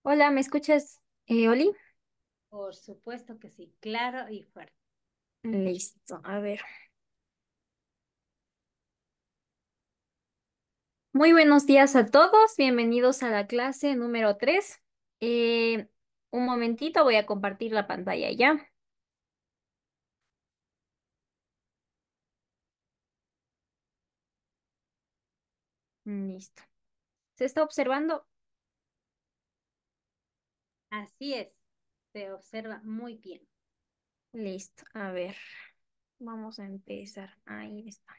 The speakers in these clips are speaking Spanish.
Hola, ¿me escuchas, Oli? Por supuesto que sí, claro y fuerte. Listo, a ver. Muy buenos días a todos, bienvenidos a la clase número 3. Eh, un momentito, voy a compartir la pantalla ya. Listo. ¿Se está observando? Así es, se observa muy bien. Listo, a ver, vamos a empezar. Ahí está.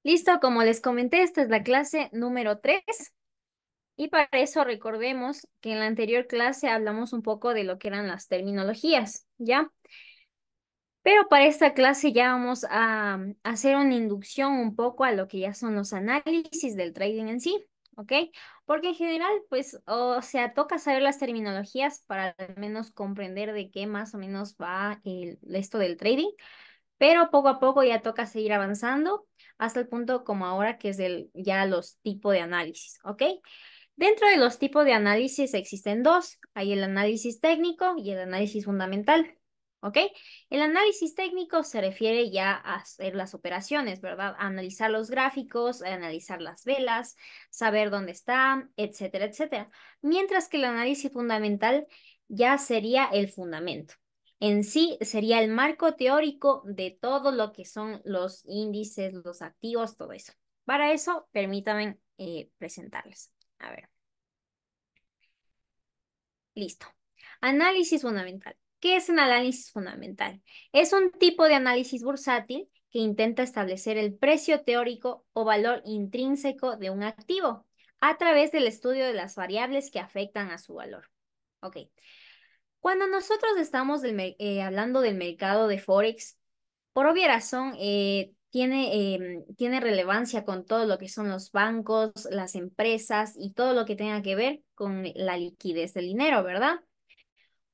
Listo, como les comenté, esta es la clase número 3 y para eso recordemos que en la anterior clase hablamos un poco de lo que eran las terminologías, ¿ya? Pero para esta clase ya vamos a hacer una inducción un poco a lo que ya son los análisis del trading en sí, ¿ok? Porque en general, pues, o sea, toca saber las terminologías para al menos comprender de qué más o menos va esto del trading, pero poco a poco ya toca seguir avanzando hasta el punto como ahora que es ya los tipos de análisis, ¿ok? Dentro de los tipos de análisis existen dos. Hay el análisis técnico y el análisis fundamental. ¿Ok? El análisis técnico se refiere ya a hacer las operaciones, ¿verdad? A analizar los gráficos, a analizar las velas, saber dónde están, etcétera, etcétera. Mientras que el análisis fundamental ya sería el fundamento. En sí sería el marco teórico de todo lo que son los índices, los activos, todo eso. Para eso, permítanme presentarles. A ver. Listo. Análisis fundamental. ¿Qué es un análisis fundamental? Es un tipo de análisis bursátil que intenta establecer el precio teórico o valor intrínseco de un activo a través del estudio de las variables que afectan a su valor. Ok. Cuando nosotros estamos hablando del mercado de Forex, por obvia razón, tiene relevancia con todo lo que son los bancos, las empresas y todo lo que tenga que ver con la liquidez del dinero, ¿verdad?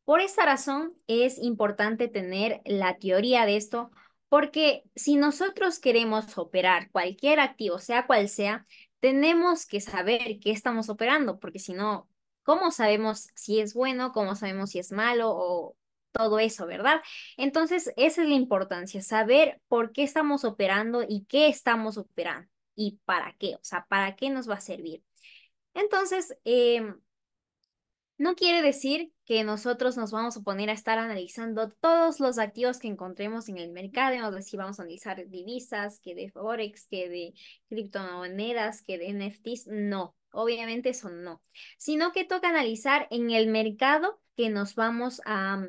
Por esta razón es importante tener la teoría de esto, porque si nosotros queremos operar cualquier activo, sea cual sea, tenemos que saber qué estamos operando, porque si no, ¿cómo sabemos si es bueno? ¿Cómo sabemos si es malo? O todo eso, ¿verdad? Entonces, esa es la importancia, saber por qué estamos operando y qué estamos operando y para qué, o sea, para qué nos va a servir. Entonces, no quiere decir que nosotros nos vamos a poner a estar analizando todos los activos que encontremos en el mercado, o decir, vamos a analizar divisas, que de Forex, que de criptomonedas, que de NFTs. No, obviamente eso no. Sino que toca analizar en el mercado que nos vamos a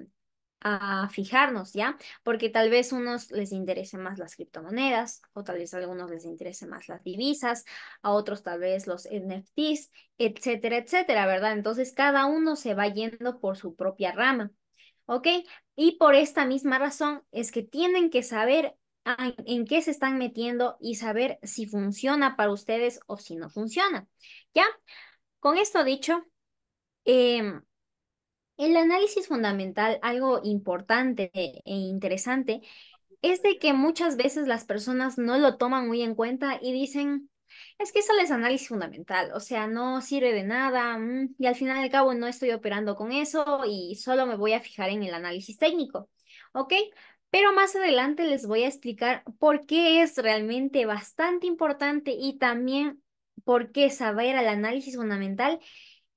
fijarnos, ¿ya? Porque tal vez a unos les interesen más las criptomonedas, o tal vez a algunos les interesen más las divisas, a otros tal vez los NFTs, etcétera, etcétera, ¿verdad? Entonces cada uno se va yendo por su propia rama, ¿ok? Y por esta misma razón es que tienen que saber en qué se están metiendo y saber si funciona para ustedes o si no funciona, ¿ya? Con esto dicho, em, el análisis fundamental, algo importante e interesante, es de que muchas veces las personas no lo toman muy en cuenta y dicen, es que eso es análisis fundamental, o sea, no sirve de nada, y al final y al cabo no estoy operando con eso y solo me voy a fijar en el análisis técnico, ¿ok? Pero más adelante les voy a explicar por qué es realmente bastante importante y también por qué saber el análisis fundamental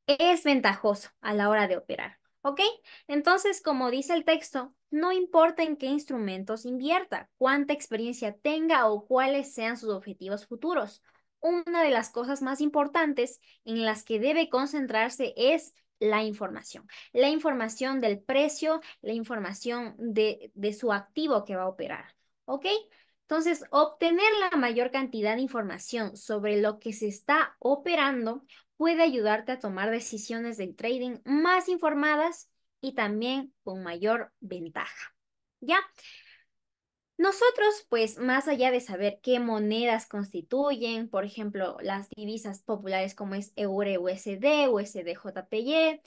es ventajoso a la hora de operar. ¿Ok? Entonces, como dice el texto, no importa en qué instrumentos invierta, cuánta experiencia tenga o cuáles sean sus objetivos futuros. Una de las cosas más importantes en las que debe concentrarse es la información. La información del precio, la información de su activo que va a operar. ¿Ok? Entonces, obtener la mayor cantidad de información sobre lo que se está operando puede ayudarte a tomar decisiones de trading más informadas y también con mayor ventaja. ¿Ya? Nosotros, pues, más allá de saber qué monedas constituyen, por ejemplo, las divisas populares como es EUR, USD, USD, JPY,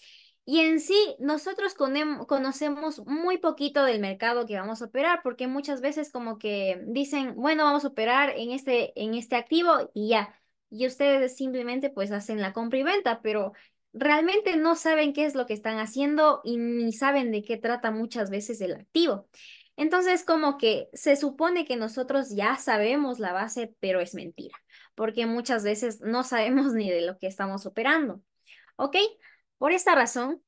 y en sí, nosotros conocemos muy poquito del mercado que vamos a operar, porque muchas veces como que dicen, bueno, vamos a operar en este activo y ya. y ustedes simplemente pues hacen la compra y venta, pero realmente no saben qué es lo que están haciendo y ni saben de qué trata muchas veces el activo. Entonces, como que se supone que nosotros ya sabemos la base, pero es mentira, porque muchas veces no sabemos ni de lo que estamos operando. ¿Ok? Por esta razón,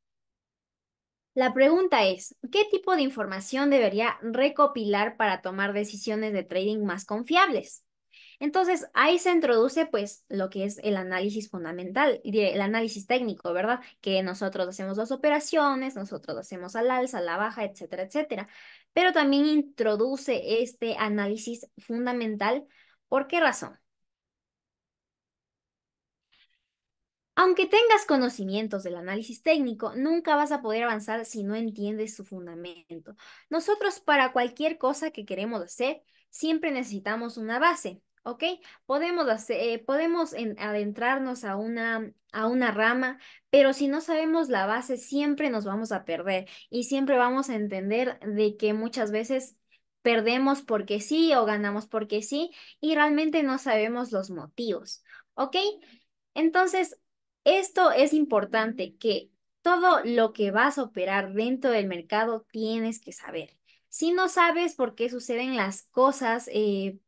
la pregunta es, ¿qué tipo de información debería recopilar para tomar decisiones de trading más confiables? Entonces, ahí se introduce pues lo que es el análisis fundamental, el análisis técnico, ¿verdad? Que nosotros hacemos las operaciones, nosotros hacemos al alza, a la baja, etcétera, etcétera. Pero también introduce este análisis fundamental. ¿Por qué razón? Aunque tengas conocimientos del análisis técnico, nunca vas a poder avanzar si no entiendes su fundamento. Nosotros para cualquier cosa que queremos hacer, siempre necesitamos una base, ¿ok? Podemos adentrarnos a una rama, pero si no sabemos la base, siempre nos vamos a perder y siempre vamos a entender de que muchas veces perdemos porque sí o ganamos porque sí y realmente no sabemos los motivos, ¿ok? Entonces, esto es importante, que todo lo que vas a operar dentro del mercado tienes que saber. Si no sabes por qué suceden las cosas,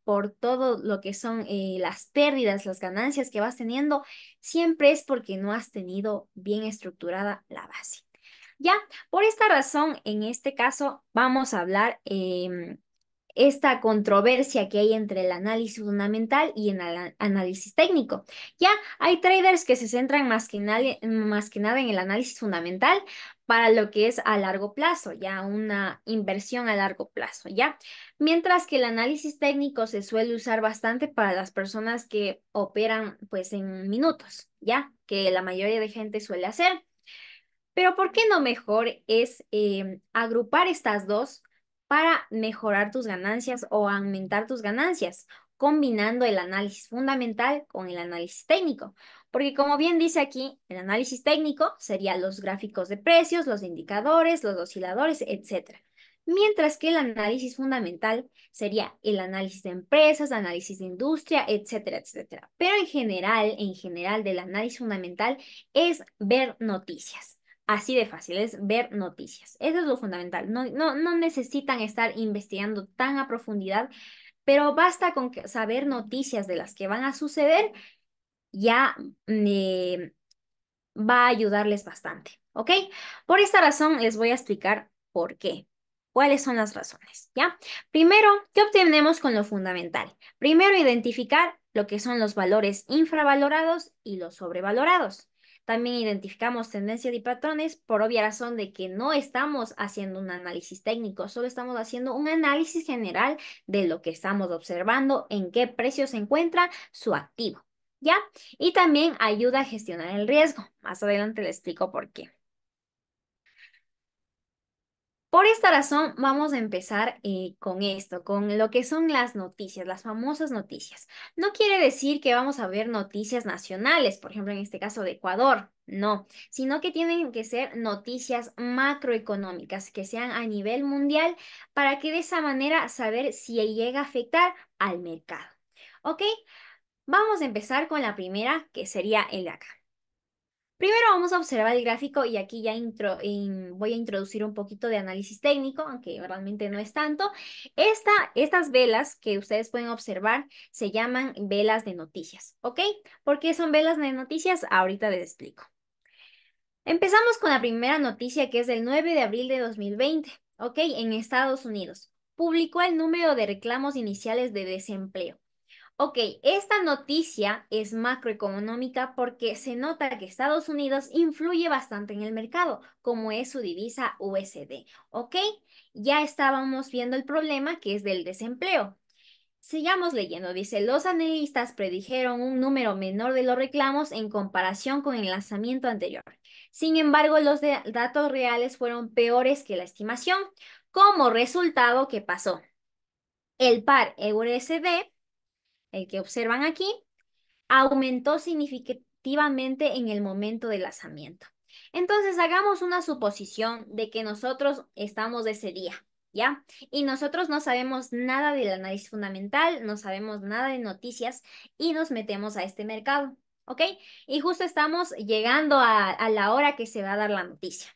por todo lo que son las pérdidas, las ganancias que vas teniendo, siempre es porque no has tenido bien estructurada la base. Ya, por esta razón, en este caso, vamos a hablar esta controversia que hay entre el análisis fundamental y el análisis técnico. Ya hay traders que se centran más que nada en el análisis fundamental para lo que es a largo plazo, ya una inversión a largo plazo, ya. Mientras que el análisis técnico se suele usar bastante para las personas que operan pues en minutos, ya, que la mayoría de gente suele hacer. Pero ¿por qué no mejor es agrupar estas dos para mejorar tus ganancias o aumentar tus ganancias, combinando el análisis fundamental con el análisis técnico? Porque como bien dice aquí, el análisis técnico sería los gráficos de precios, los indicadores, los osciladores, etcétera. Mientras que el análisis fundamental sería el análisis de empresas, análisis de industria, etcétera, etcétera. Pero en general del análisis fundamental es ver noticias. Así de fácil, es ver noticias. Eso es lo fundamental. No necesitan estar investigando tan a profundidad, pero basta con saber noticias de las que van a suceder, ya eh, va a ayudarles bastante, ¿ok? Por esta razón les voy a explicar por qué. ¿Cuáles son las razones? ¿Ya? Primero, ¿qué obtenemos con lo fundamental? Primero, identificar lo que son los valores infravalorados y los sobrevalorados. También identificamos tendencias y patrones por obvia razón de que no estamos haciendo un análisis técnico, solo estamos haciendo un análisis general de lo que estamos observando, en qué precio se encuentra su activo. ¿Ya? Y también ayuda a gestionar el riesgo. Más adelante le explico por qué. Por esta razón, vamos a empezar con esto, con lo que son las noticias, las famosas noticias. No quiere decir que vamos a ver noticias nacionales, por ejemplo, en este caso de Ecuador, no, sino que tienen que ser noticias macroeconómicas, que sean a nivel mundial, para que de esa manera saber si llega a afectar al mercado. ¿Ok? Vamos a empezar con la primera, que sería el de acá. Primero vamos a observar el gráfico y aquí ya voy a introducir un poquito de análisis técnico, aunque realmente no es tanto. Estas velas que ustedes pueden observar se llaman velas de noticias, ¿ok? ¿Por qué son velas de noticias? Ahorita les explico. Empezamos con la primera noticia que es del 9 de abril de 2020, ¿ok? En Estados Unidos. Publicó el número de reclamos iniciales de desempleo. Ok, esta noticia es macroeconómica porque se nota que Estados Unidos influye bastante en el mercado, como es su divisa USD. Ok, ya estábamos viendo el problema que es del desempleo. Sigamos leyendo, dice, los analistas predijeron un número menor de los reclamos en comparación con el lanzamiento anterior. Sin embargo, los datos reales fueron peores que la estimación. Como resultado, ¿qué pasó? El par EUR-USD, el que observan aquí, aumentó significativamente en el momento del lanzamiento. Entonces, hagamos una suposición de que nosotros estamos de ese día. ¿ya? Y nosotros no sabemos nada del análisis fundamental, no sabemos nada de noticias y nos metemos a este mercado, ¿ok? Y justo estamos llegando a la hora que se va a dar la noticia.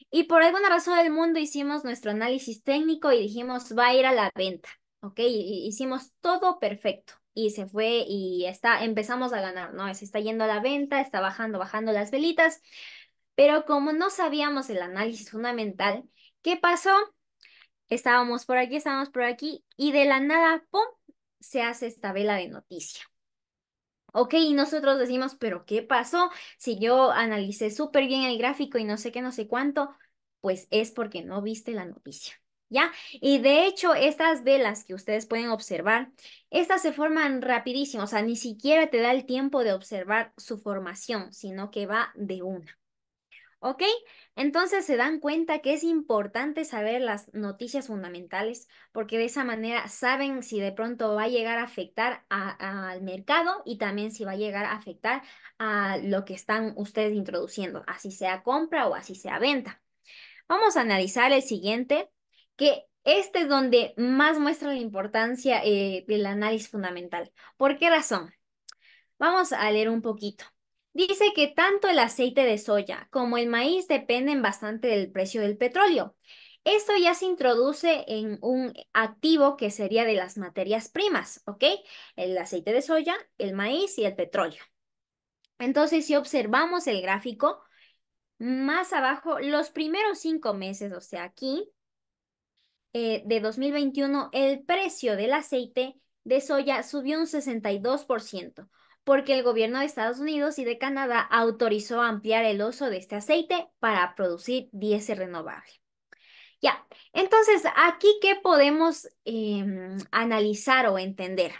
Y por alguna razón del mundo hicimos nuestro análisis técnico y dijimos, va a ir a la venta, ¿ok? Y hicimos todo perfecto. Y se fue y empezamos a ganar, ¿no? Se está yendo a la venta, está bajando las velitas. Pero como no sabíamos el análisis fundamental, ¿qué pasó? Estábamos por aquí, y de la nada, ¡pum!, se hace esta vela de noticia. Ok, y nosotros decimos, pero ¿qué pasó? Si yo analicé súper bien el gráfico y no sé qué, no sé cuánto, pues es porque no viste la noticia, ¿ya? Y de hecho, estas velas que ustedes pueden observar, estas se forman rapidísimo, o sea, ni siquiera te da el tiempo de observar su formación, sino que va de una. ¿Ok? Entonces se dan cuenta que es importante saber las noticias fundamentales porque de esa manera saben si de pronto va a llegar a afectar al mercado y también si va a llegar a afectar a lo que están ustedes introduciendo, así sea compra o así sea venta. Vamos a analizar el siguiente, que este es donde más muestra la importancia del análisis fundamental. ¿Por qué razón? Vamos a leer un poquito. Dice que tanto el aceite de soya como el maíz dependen bastante del precio del petróleo. Esto ya se introduce en un activo que sería de las materias primas, ¿ok? El aceite de soya, el maíz y el petróleo. Entonces, si observamos el gráfico, más abajo, los primeros 5 meses, o sea, aquí, de 2021, el precio del aceite de soya subió un 62% porque el gobierno de Estados Unidos y de Canadá autorizó ampliar el uso de este aceite para producir diésel renovable. Ya, entonces, aquí, ¿qué podemos analizar o entender?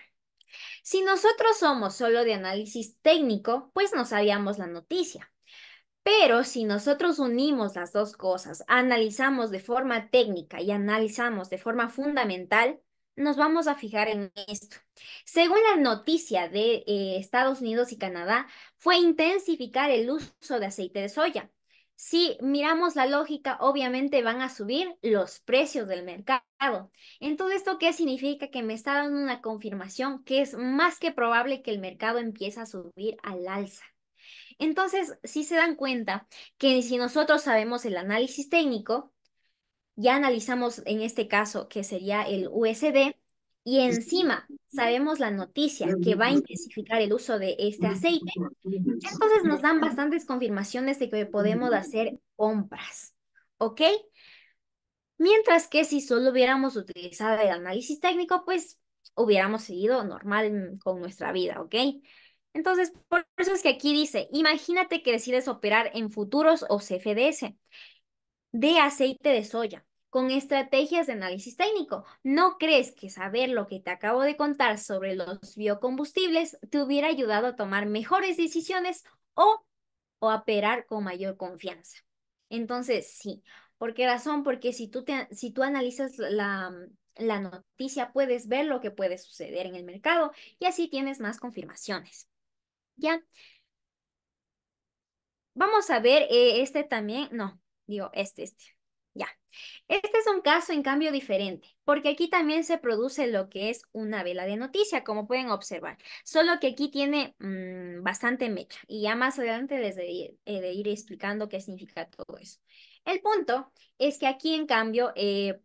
Si nosotros somos solo de análisis técnico, pues no sabíamos la noticia. Pero si nosotros unimos las dos cosas, analizamos de forma técnica y analizamos de forma fundamental, nos vamos a fijar en esto. Según la noticia de Estados Unidos y Canadá, fue intensificar el uso de aceite de soya. Si miramos la lógica, obviamente van a subir los precios del mercado. Entonces, ¿esto qué significa? Que me está dando una confirmación que es más que probable que el mercado empiece a subir al alza. Entonces, si se dan cuenta que si nosotros sabemos el análisis técnico, ya analizamos en este caso que sería el USD, y encima sabemos la noticia que va a intensificar el uso de este aceite, entonces nos dan bastantes confirmaciones de que podemos hacer compras, ¿ok? Mientras que si solo hubiéramos utilizado el análisis técnico, pues hubiéramos seguido normal con nuestra vida, ¿ok? Entonces, por eso es que aquí dice, imagínate que decides operar en futuros o CFDs de aceite de soya con estrategias de análisis técnico. ¿No crees que saber lo que te acabo de contar sobre los biocombustibles te hubiera ayudado a tomar mejores decisiones o a operar con mayor confianza? Entonces, sí. ¿Por qué razón? Porque si tú analizas la noticia, puedes ver lo que puede suceder en el mercado y así tienes más confirmaciones. ¿Ya? Vamos a ver este también. No, digo este. Ya. Este es un caso, en cambio, diferente, porque aquí también se produce lo que es una vela de noticia, como pueden observar, solo que aquí tiene bastante mecha y ya más adelante de ir explicando qué significa todo eso. El punto es que aquí, en cambio,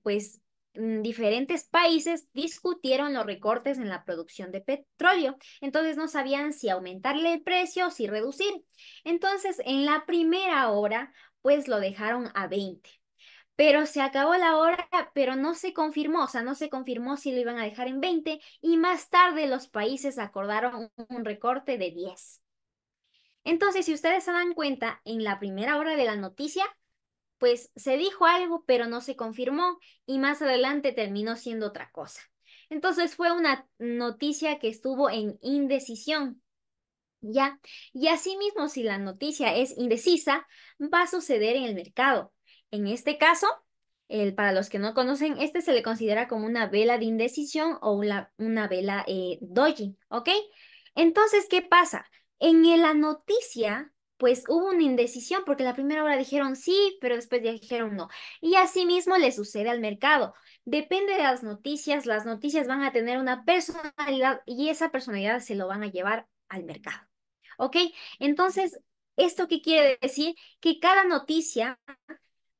pues diferentes países discutieron los recortes en la producción de petróleo, entonces no sabían si aumentarle el precio o si reducir. Entonces, en la primera hora, pues lo dejaron a 20. Pero se acabó la hora, pero no se confirmó, o sea, no se confirmó si lo iban a dejar en 20 y más tarde los países acordaron un recorte de 10. Entonces, si ustedes se dan cuenta, en la primera hora de la noticia, pues se dijo algo, pero no se confirmó y más adelante terminó siendo otra cosa. Entonces fue una noticia que estuvo en indecisión. ¿Ya? Y asimismo, si la noticia es indecisa, va a suceder en el mercado. En este caso, para los que no conocen, este se le considera como una vela de indecisión o una vela doji, ¿ok? Entonces, ¿qué pasa? En la noticia pues hubo una indecisión porque la primera hora dijeron sí, pero después ya dijeron no. Y así mismo le sucede al mercado. Depende de las noticias van a tener una personalidad y esa personalidad se lo van a llevar al mercado. ¿Ok? Entonces, ¿esto qué quiere decir? Que cada noticia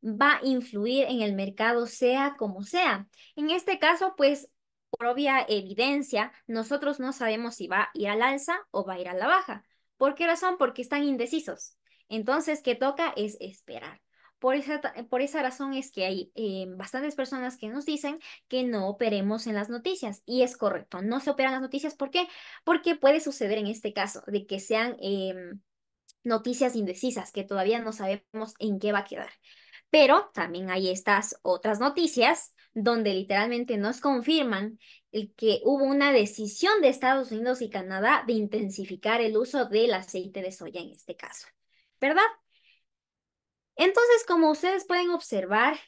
va a influir en el mercado, sea como sea. En este caso, pues, por obvia evidencia, nosotros no sabemos si va a ir al alza o va a ir a la baja. ¿Por qué razón? Porque están indecisos. Entonces, ¿qué toca? Es esperar. Por esa razón es que hay bastantes personas que nos dicen que no operemos en las noticias. Y es correcto, no se operan las noticias. ¿Por qué? Porque puede suceder en este caso de que sean noticias indecisas, que todavía no sabemos en qué va a quedar. Pero también hay estas otras noticias donde literalmente nos confirman el que hubo una decisión de Estados Unidos y Canadá de intensificar el uso del aceite de soya en este caso, ¿verdad? Entonces, como ustedes pueden observar,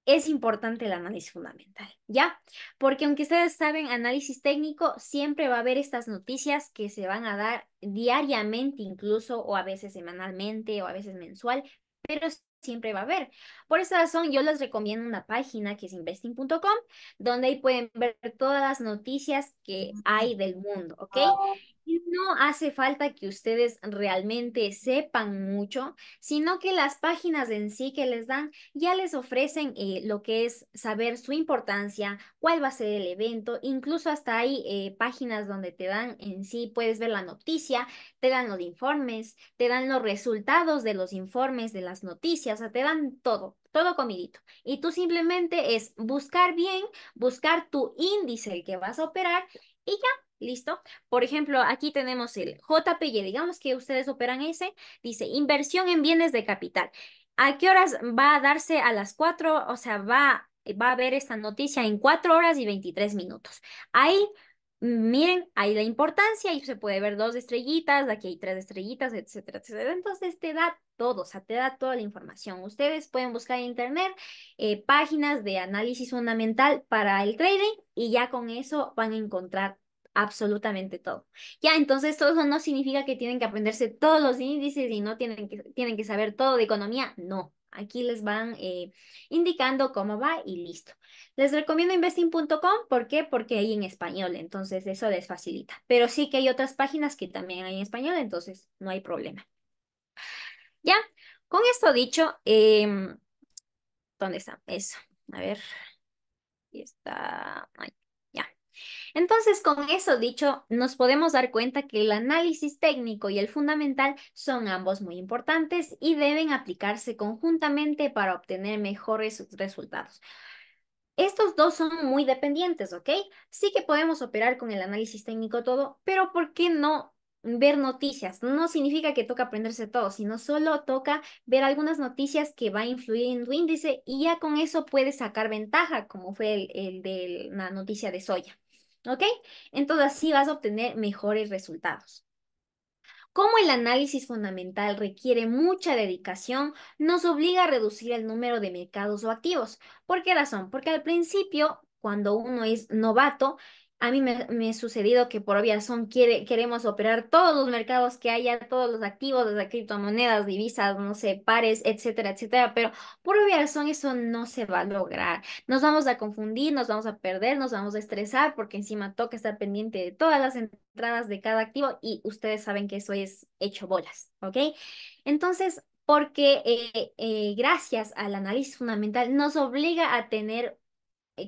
es importante el análisis fundamental, ¿ya? Porque aunque ustedes saben, análisis técnico, siempre va a haber estas noticias que se van a dar diariamente incluso, o a veces semanalmente, o a veces mensual, pero siempre va a haber. Por esa razón, yo les recomiendo una página que es investing.com, donde ahí pueden ver todas las noticias que hay del mundo, ¿ok? Y no hace falta que ustedes realmente sepan mucho, sino que las páginas en sí que les dan ya les ofrecen lo que es saber su importancia, cuál va a ser el evento, incluso hasta hay páginas donde te dan en sí, puedes ver la noticia, te dan los informes, te dan los resultados de los informes de las noticias, o sea, te dan todo, todo comidito. Y tú simplemente es buscar bien, buscar tu índice el que vas a operar y ya. ¿Listo? Por ejemplo, aquí tenemos el JPY, digamos que ustedes operan ese, dice inversión en bienes de capital. ¿A qué horas va a darse a las 4? O sea, va a haber esta noticia en 4 horas y 23 minutos. Ahí, miren, ahí la importancia, y se puede ver 2 estrellitas, aquí hay 3 estrellitas, etcétera, etcétera. Entonces te da todo, o sea, te da toda la información. Ustedes pueden buscar en internet páginas de análisis fundamental para el trading y ya con eso van a encontrar absolutamente todo. Ya, entonces todo eso no significa que tienen que aprenderse todos los índices y no tienen que saber todo de economía. No, aquí les van indicando cómo va y listo. Les recomiendo investing.com. ¿Por qué? Porque hay en español, entonces eso les facilita. Pero sí que hay otras páginas que también hay en español, entonces no hay problema. Ya, con esto dicho, ¿dónde está? Eso. A ver, aquí está. Ay, ya. Entonces, con eso dicho, nos podemos dar cuenta que el análisis técnico y el fundamental son ambos muy importantes y deben aplicarse conjuntamente para obtener mejores resultados. Estos dos son muy dependientes, ¿ok? Sí que podemos operar con el análisis técnico todo, pero ¿por qué no ver noticias? No significa que toca aprenderse todo, sino solo toca ver algunas noticias que va a influir en tu índice y ya con eso puedes sacar ventaja, como fue el de la noticia de soya, ¿ok? Entonces así vas a obtener mejores resultados. Como el análisis fundamental requiere mucha dedicación, nos obliga a reducir el número de mercados o activos. ¿Por qué razón? Porque al principio, cuando uno es novato, a mí me ha sucedido que por obvia razón queremos operar todos los mercados que haya, todos los activos, desde criptomonedas, divisas, no sé, pares, etcétera, etcétera, pero por obvia razón eso no se va a lograr. Nos vamos a confundir, nos vamos a perder, nos vamos a estresar porque encima toca estar pendiente de todas las entradas de cada activo y ustedes saben que eso es hecho bolas, ¿ok? Entonces, porque gracias al análisis fundamental nos obliga a tener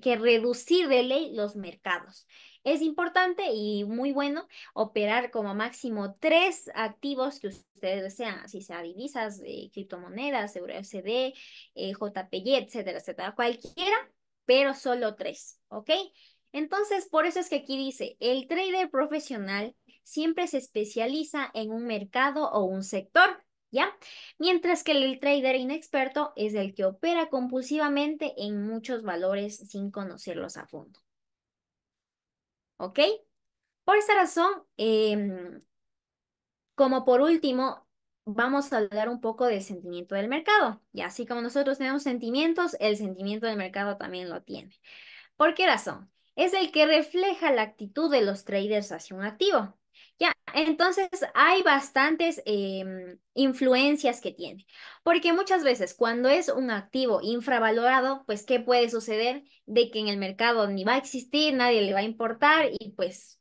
que reducir de ley los mercados. Es importante y muy bueno operar como máximo 3 activos que ustedes desean, así sea divisas, criptomonedas, EURUSD, JPY, etcétera, etcétera, cualquiera, pero solo 3, ¿ok? Entonces, por eso es que aquí dice, el trader profesional siempre se especializa en un mercado o un sector, ¿ya? Mientras que el trader inexperto es el que opera compulsivamente en muchos valores sin conocerlos a fondo. ¿Ok? Por esa razón, como por último, vamos a hablar un poco del sentimiento del mercado. Y así como nosotros tenemos sentimientos, el sentimiento del mercado también lo tiene. ¿Por qué razón? Es el que refleja la actitud de los traders hacia un activo. Ya, entonces hay bastantes influencias que tiene, porque muchas veces cuando es un activo infravalorado, pues ¿qué puede suceder? De que en el mercado ni va a existir, nadie le va a importar y pues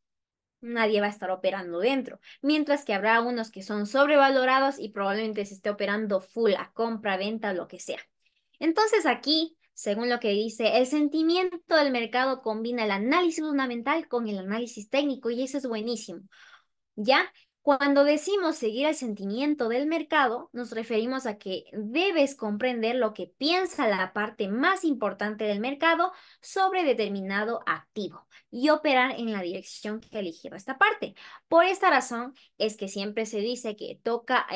nadie va a estar operando dentro. Mientras que habrá unos que son sobrevalorados y probablemente se esté operando full a compra, venta, lo que sea. Entonces aquí, según lo que dice, el sentimiento del mercado combina el análisis fundamental con el análisis técnico y eso es buenísimo. ¿Ya? Cuando decimos seguir el sentimiento del mercado, nos referimos a que debes comprender lo que piensa la parte más importante del mercado sobre determinado activo y operar en la dirección que ha elegido esta parte. Por esta razón es que siempre se dice que toca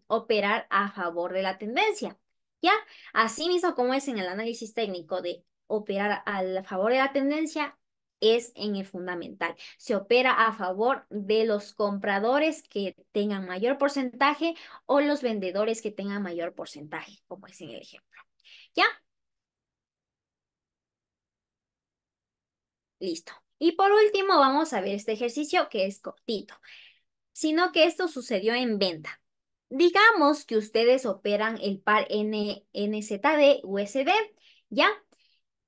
operar a favor de la tendencia. ¿Ya? Asimismo, como es en el análisis técnico de operar a favor de la tendencia, es en el fundamental. Se opera a favor de los compradores que tengan mayor porcentaje o los vendedores que tengan mayor porcentaje, como es en el ejemplo. ¿Ya? Listo. Y por último, vamos a ver este ejercicio que es cortito, sino que esto sucedió en venta. Digamos que ustedes operan el par NZD USD, ¿ya?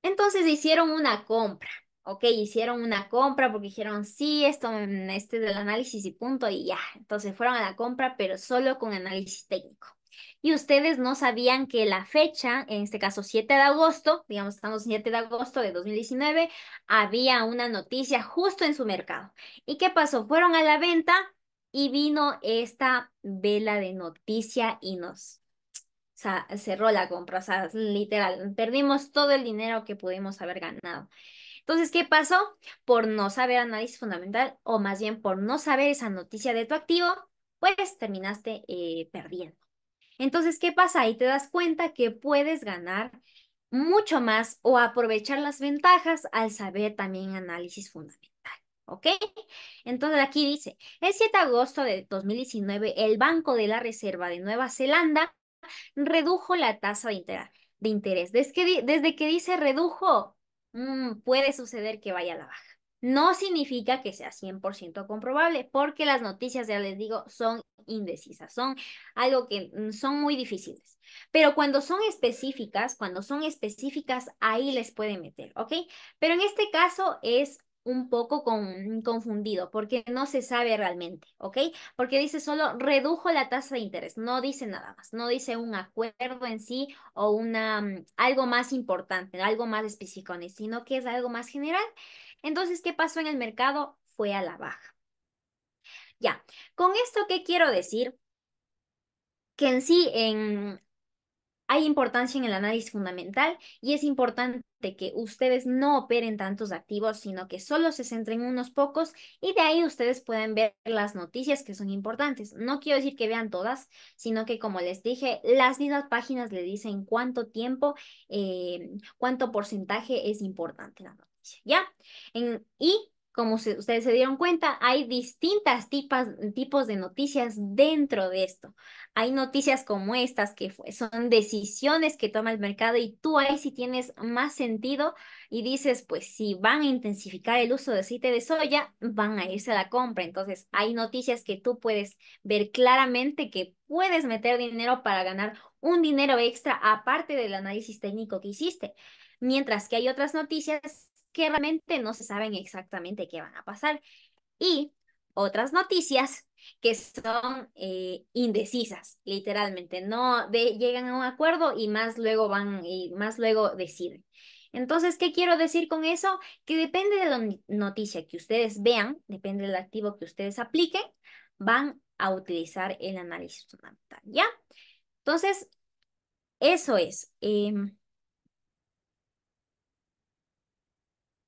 Entonces hicieron una compra, ¿ok? Hicieron una compra porque dijeron, sí, esto, este del análisis y punto, y ya. Entonces fueron a la compra, pero solo con análisis técnico. Y ustedes no sabían que la fecha, en este caso 7 de agosto, digamos, estamos 7 de agosto de 2019, había una noticia justo en su mercado. ¿Y qué pasó? Fueron a la venta y vino esta vela de noticia y nos sea, cerró la compra, o sea, literal, perdimos todo el dinero que pudimos haber ganado. Entonces, ¿qué pasó? Por no saber análisis fundamental, o más bien por no saber esa noticia de tu activo, pues terminaste perdiendo. Entonces, ¿qué pasa? Ahí te das cuenta que puedes ganar mucho más o aprovechar las ventajas al saber también análisis fundamental. ¿Ok? Entonces aquí dice, el 7 de agosto de 2019, el Banco de la Reserva de Nueva Zelanda redujo la tasa de interés. Desde que dice redujo, puede suceder que vaya a la baja. No significa que sea 100% comprobable, porque las noticias, ya les digo, son indecisas, son algo que son muy difíciles. Pero cuando son específicas, ahí les puede meter, ¿ok? Pero en este caso es un poco confundido porque no se sabe realmente, ¿ok? Porque dice solo redujo la tasa de interés, no dice nada más, no dice un acuerdo en sí o algo más importante, algo más específico, sino que es algo más general. Entonces, ¿qué pasó en el mercado? Fue a la baja. Ya, con esto, ¿qué quiero decir? Que en sí, hay importancia en el análisis fundamental y es importante que ustedes no operen tantos activos, sino que solo se centren en unos pocos y de ahí ustedes pueden ver las noticias que son importantes. No quiero decir que vean todas, sino que como les dije, las mismas páginas le dicen cuánto tiempo, cuánto porcentaje es importante la noticia, ¿ya? Y como ustedes se dieron cuenta, hay distintas tipos de noticias dentro de esto. Hay noticias como estas que son decisiones que toma el mercado y tú ahí sí tienes más sentido y dices, pues si van a intensificar el uso de aceite de soya, van a irse a la compra. Entonces hay noticias que tú puedes ver claramente que puedes meter dinero para ganar un dinero extra aparte del análisis técnico que hiciste. Mientras que hay otras noticias que realmente no se saben exactamente qué van a pasar y otras noticias que son indecisas, literalmente, llegan a un acuerdo y más luego van y más luego deciden. Entonces, ¿qué quiero decir con eso? Que depende de la noticia que ustedes vean, depende del activo que ustedes apliquen, van a utilizar el análisis fundamental, ¿ya? Entonces, eso es.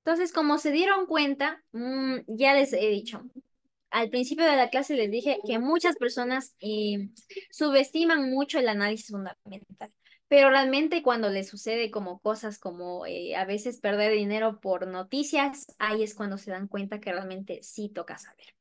Entonces, como se dieron cuenta, ya les he dicho, al principio de la clase les dije que muchas personas subestiman mucho el análisis fundamental, pero realmente cuando les sucede como cosas como a veces perder dinero por noticias, ahí es cuando se dan cuenta que realmente sí toca saber.